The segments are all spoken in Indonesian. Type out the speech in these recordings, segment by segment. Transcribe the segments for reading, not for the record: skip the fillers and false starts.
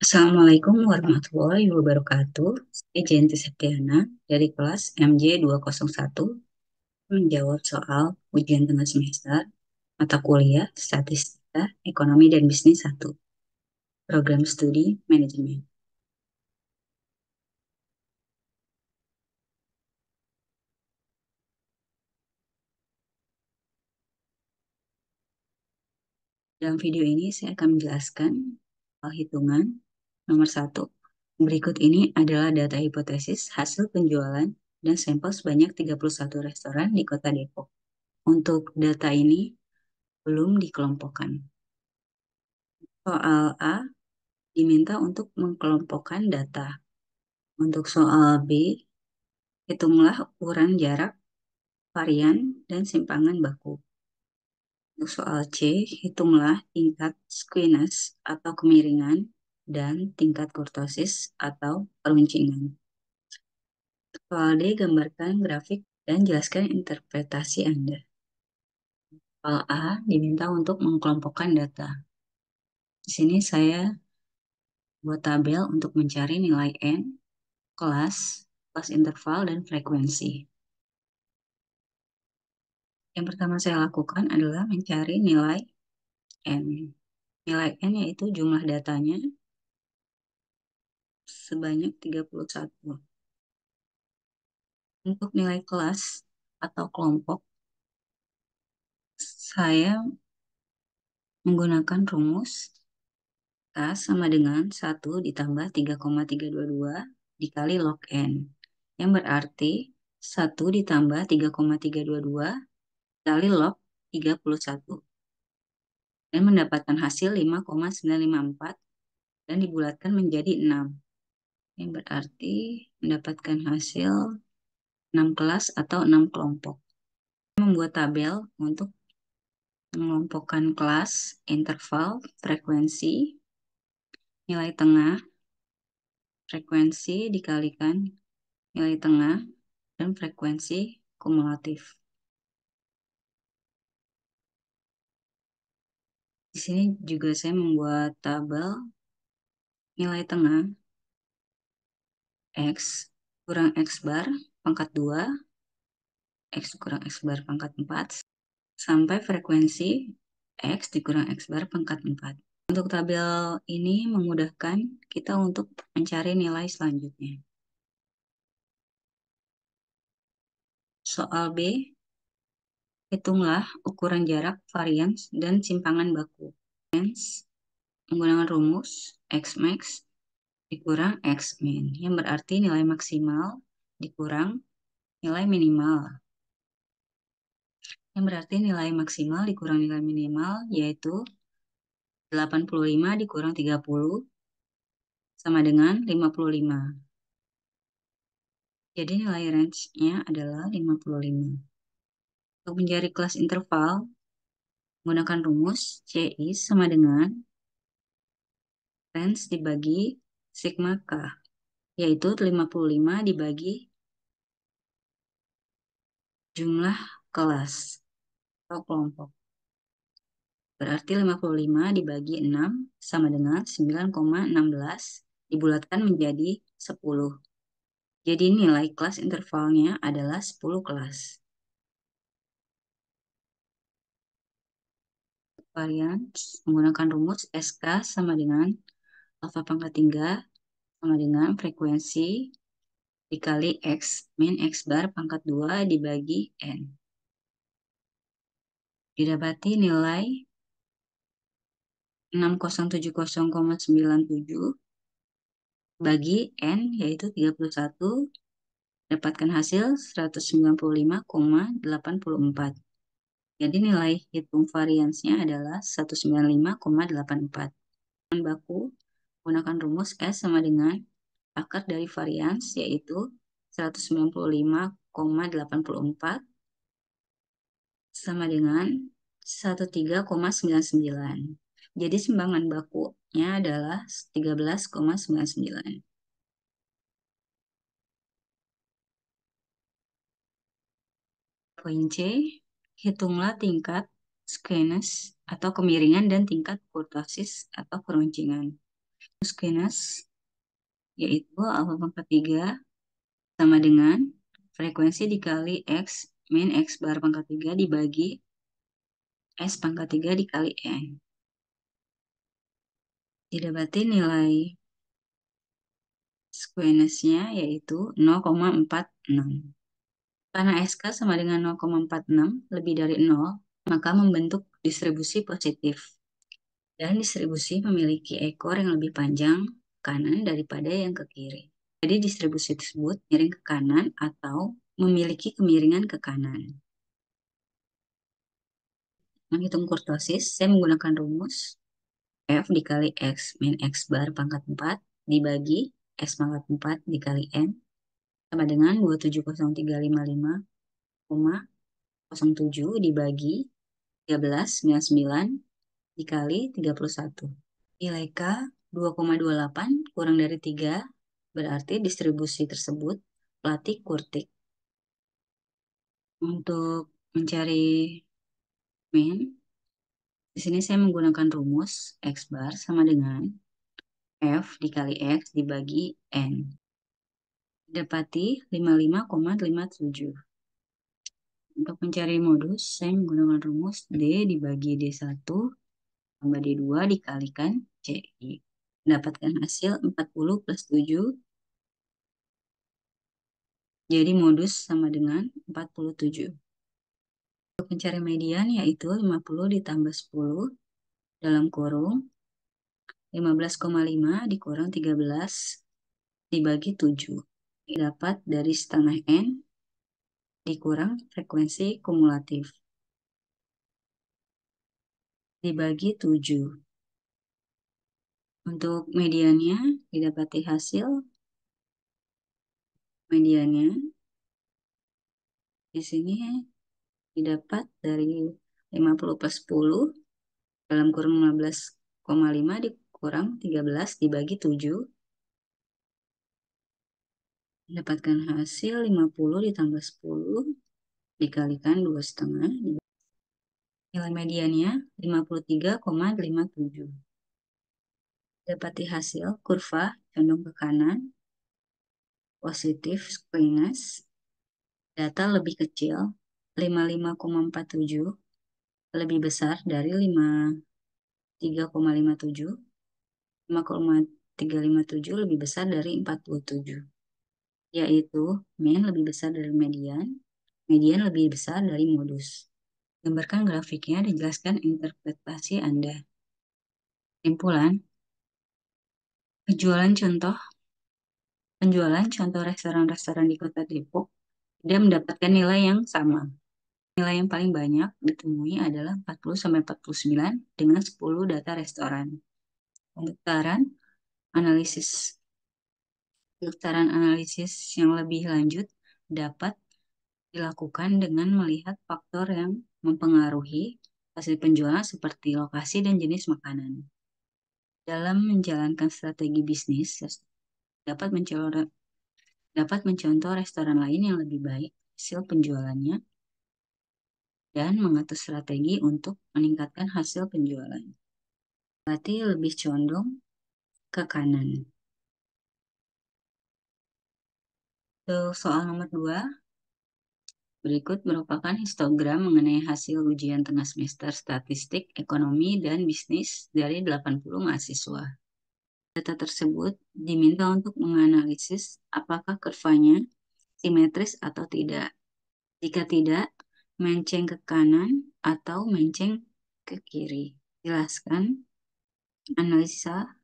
Assalamualaikum warahmatullahi wabarakatuh. Saya Jenti Septiana dari kelas MJ201 menjawab soal ujian tengah semester mata kuliah Statistika, Ekonomi dan Bisnis 1, Program Studi Manajemen. Dalam video ini saya akan menjelaskan soal hitungan nomor 1. Berikut ini adalah data hipotesis hasil penjualan dan sampel sebanyak 31 restoran di Kota Depok. Untuk data ini belum dikelompokkan. Soal A diminta untuk mengkelompokkan data. Untuk soal B, hitunglah ukuran jarak, varian, dan simpangan baku. Untuk soal C, hitunglah tingkat squeeze atau kemiringan dan tingkat kurtosis atau peruncingan. Soal D, gambarkan grafik dan jelaskan interpretasi Anda. Soal A diminta untuk mengkelompokkan data. Di sini saya buat tabel untuk mencari nilai N, kelas, kelas interval, dan frekuensi. Yang pertama saya lakukan adalah mencari nilai N. Nilai N yaitu jumlah datanya sebanyak 31. Untuk nilai kelas atau kelompok, saya menggunakan rumus K sama dengan 1 ditambah 3,322 dikali log N. Yang berarti 1 ditambah 3,322 dikali log 31. Dan mendapatkan hasil 5,954 dan dibulatkan menjadi 6. Yang berarti mendapatkan hasil 6 kelas atau 6 kelompok. Membuat tabel untuk mengelompokkan kelas, interval, frekuensi, nilai tengah, frekuensi dikalikan nilai tengah, dan frekuensi kumulatif. Di sini juga saya membuat tabel nilai tengah X kurang X bar pangkat 2, X kurang X bar pangkat 4, sampai frekuensi X dikurang X bar pangkat 4. Untuk tabel ini memudahkan kita untuk mencari nilai selanjutnya. Soal B, hitunglah ukuran jarak, varians, dan simpangan baku. Varians menggunakan rumus X max dikurang X min, yang berarti nilai maksimal dikurang nilai minimal. Yang berarti nilai maksimal dikurang nilai minimal yaitu 85 dikurang 30 sama dengan 55. Jadi nilai range-nya adalah 55. Untuk mencari kelas interval, menggunakan rumus CI sama dengan range dibagi sigma K, yaitu 55 dibagi jumlah kelas atau kelompok. Berarti 55 dibagi 6 sama dengan 9,16 dibulatkan menjadi 10. Jadi nilai kelas intervalnya adalah 10 kelas. Varian menggunakan rumus SK sama dengan alfa pangkat 3 sama dengan frekuensi dikali X min X bar pangkat 2 dibagi N. Didapati nilai 6070,97 bagi N yaitu 31, dapatkan hasil 195,84. Jadi nilai hitung variansnya adalah 195,84. Bahan baku menggunakan rumus S sama dengan akar dari varians yaitu 195,84 sama dengan 13,99. Jadi simbangan bakunya adalah 13,99. Poin C, hitunglah tingkat skenes atau kemiringan dan tingkat kurtosis atau peruncingan. Squeness, yaitu alfa pangkat 3 sama dengan frekuensi dikali X min X bar pangkat 3 dibagi S pangkat 3 dikali N. Didapati nilai squeness-nya yaitu 0,46. Karena SK sama dengan 0,46 lebih dari 0, maka membentuk distribusi positif. Dan distribusi memiliki ekor yang lebih panjang kanan daripada yang ke kiri. Jadi distribusi tersebut miring ke kanan atau memiliki kemiringan ke kanan. Menghitung kurtosis, saya menggunakan rumus F dikali X min X bar pangkat 4 dibagi S pangkat 4 dikali N sama dengan 270.355,07 dibagi 13,99 dikali 31. Nilai K 2,28 kurang dari 3 berarti distribusi tersebut Platy-Kurtic. Untuk mencari min, di sini saya menggunakan rumus X bar sama dengan F dikali X dibagi N. Dapati 55,57. Untuk mencari modus, saya menggunakan rumus D dibagi D1 tambah D2 dikalikan CI. Mendapatkan hasil 40 plus 7. Jadi modus sama dengan 47. Untuk mencari median yaitu 50 ditambah 10 dalam kurung 15,5 dikurang 13 dibagi 7. Dapat dari setengah N dikurang frekuensi kumulatif dibagi 7. Untuk mediannya didapati hasil mediannya di sini didapat dari 50 plus 10 dalam kurung 15,5 dikurang 13 dibagi 7. Mendapatkan hasil 50 ditambah 10 dikalikan 2,5. Nilai mediannya 53,57. Dapati hasil kurva condong ke kanan, positif squamous, data lebih kecil 55,47 lebih besar dari 53,57, 5,357 lebih besar dari 47, yaitu min lebih besar dari median, median lebih besar dari modus. Gambarkan grafiknya dan jelaskan interpretasi Anda. Kesimpulan, penjualan contoh restoran-restoran di Kota Depok tidak mendapatkan nilai yang sama. Nilai yang paling banyak ditemui adalah 40-49 dengan 10 data restoran. Analisis Pendaftaran analisis yang lebih lanjut dapat dilakukan dengan melihat faktor yang mempengaruhi hasil penjualan seperti lokasi dan jenis makanan. Dalam menjalankan strategi bisnis, dapat mencontoh restoran lain yang lebih baik hasil penjualannya dan mengatur strategi untuk meningkatkan hasil penjualan. Berarti lebih condong ke kanan. Soal nomor 2, berikut merupakan histogram mengenai hasil ujian tengah semester statistik, ekonomi, dan bisnis dari 80 mahasiswa. Data tersebut diminta untuk menganalisis apakah kurvanya simetris atau tidak. Jika tidak, menceng ke kanan atau menceng ke kiri. Jelaskan analisa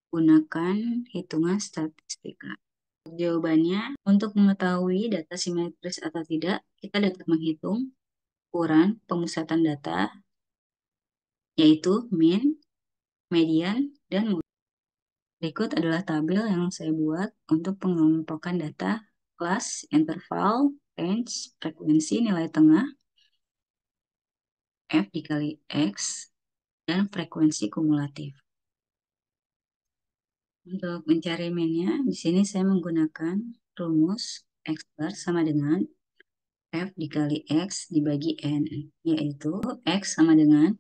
gunakan hitungan statistika. Jawabannya, untuk mengetahui data simetris atau tidak, kita dapat menghitung ukuran pemusatan data, yaitu min, median, dan modus. Berikut adalah tabel yang saya buat untuk pengelompokan data kelas, interval, range, frekuensi, nilai tengah, F dikali X, dan frekuensi kumulatif. Untuk mencari min-nya, di sini saya menggunakan rumus X bar sama dengan F dikali X dibagi N, yaitu X sama dengan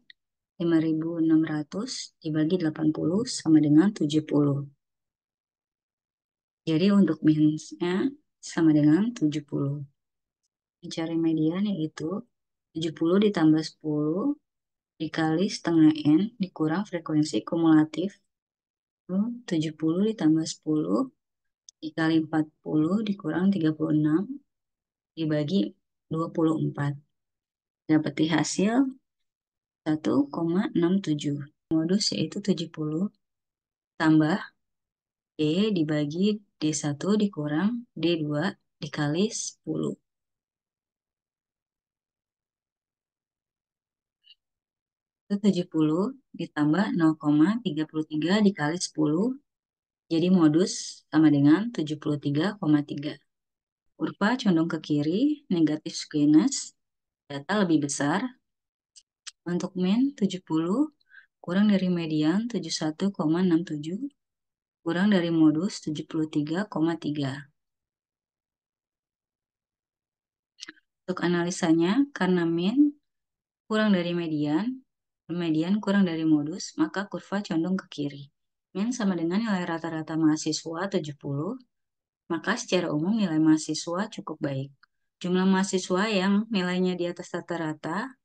5.600 dibagi 80 sama dengan 70. Jadi untuk minusnya sama dengan 70. Mencari median yaitu 70 ditambah 10 dikali setengah N dikurang frekuensi kumulatif. 70 ditambah 10 dikali 40 dikurang 36 dibagi 24. Dapat di hasil 1,67. Modus yaitu 70 tambah D dibagi D1 dikurang D2 dikali 10. Itu 70 ditambah 0,33 dikali 10. Jadi modus sama dengan 73,3. Kurva condong ke kiri, negatif skewness, data lebih besar. Untuk min 70 kurang dari median 71,67 kurang dari modus 73,3. Untuk analisanya, karena min kurang dari median, median kurang dari modus, maka kurva condong ke kiri. Min sama dengan nilai rata-rata mahasiswa 70, maka secara umum nilai mahasiswa cukup baik. Jumlah mahasiswa yang nilainya di atas rata-rata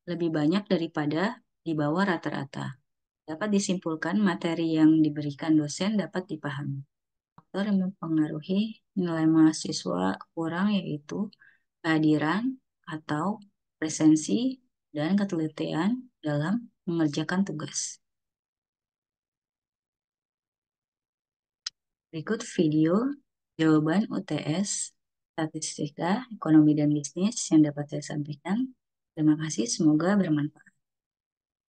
lebih banyak daripada di bawah rata-rata. Dapat disimpulkan materi yang diberikan dosen dapat dipahami. Faktor yang mempengaruhi nilai mahasiswa kurang yaitu kehadiran atau presensi dan ketelitian dalam mengerjakan tugas. Berikut video jawaban UTS Statistika, Ekonomi dan Bisnis yang dapat saya sampaikan. Terima kasih, semoga bermanfaat.